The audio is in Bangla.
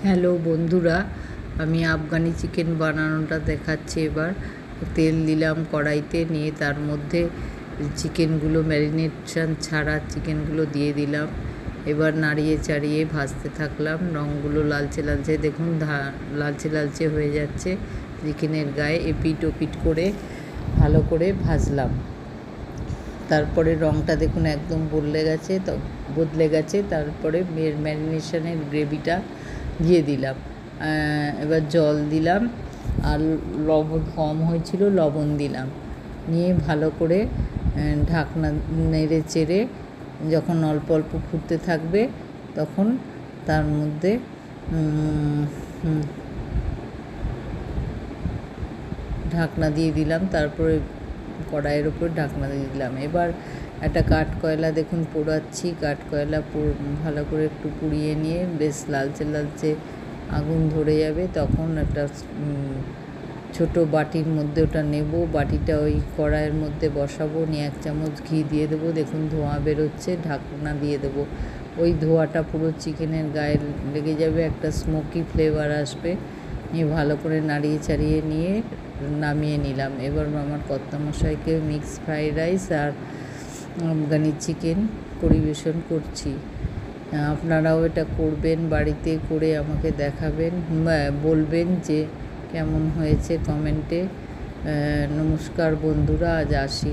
হ্যালো বন্ধুরা, আমি আফগানি চিকেন বানানোটা দেখাচ্ছি। এবার তেল দিলাম কড়াইতে, নিয়ে তার মধ্যে চিকেনগুলো ম্যারিনেশন ছাড়া চিকেনগুলো দিয়ে দিলাম। এবার নাড়িয়ে চাড়িয়ে ভাজতে থাকলাম। রঙগুলো লালচে লালচে দেখুন, লালচে লালচে হয়ে যাচ্ছে চিকেনের গায়ে। এপিট ওপিট করে ভালো করে ভাজলাম। তারপরে রঙটা দেখুন একদম বদলে গেছে। তারপরে ম্যারিনেশনের গ্রেভিটা দিয়ে দিলাম। এবার জল দিলাম, আর লবণ কম হয়েছিল, লবণ দিলাম। নিয়ে ভালো করে ঢাকনা নেড়ে চেড়ে যখন অল্প অল্প ফুটতে থাকবে, তখন তার মধ্যে ঢাকনা দিয়ে দিলাম। তারপরে কড়াইয়ের ওপর ঢাকনা দিয়ে দিলাম। এবার একটা কাঠকয়লা দেখুন পোড়াচ্ছি। কাঠকয়লা ভালো করে একটু পুড়িয়ে নিয়ে বেশ লালচে লালচে আগুন ধরে যাবে, তখন একটা ছোটো বাটির মধ্যে ওটা নেব। বাটিটা ওই কড়াইয়ের মধ্যে বসাবো, নিয়ে 1 চামচ ঘি দিয়ে দেবো। দেখুন ধোঁয়া বেরোচ্ছে, ঢাকনা দিয়ে দেবো। ওই ধোঁয়াটা পুরো চিকেনের গায়ে লেগে যাবে, একটা স্মোকি ফ্লেভার আসবে। নিয়ে ভালো করে নাড়িয়ে চাড়িয়ে নিয়ে নামিয়ে নিলাম। এবার আমার কর্তামশাইকে মিক্স ফ্রাইড রাইস আর আফগানি চিকেন পরিবেশন করছি। আপনারাও এটা করবেন, বাড়িতে করে আমাকে দেখাবেন, বলবেন যে কেমন হয়েছে কমেন্টে। নমস্কার বন্ধুরা, আজ আসি।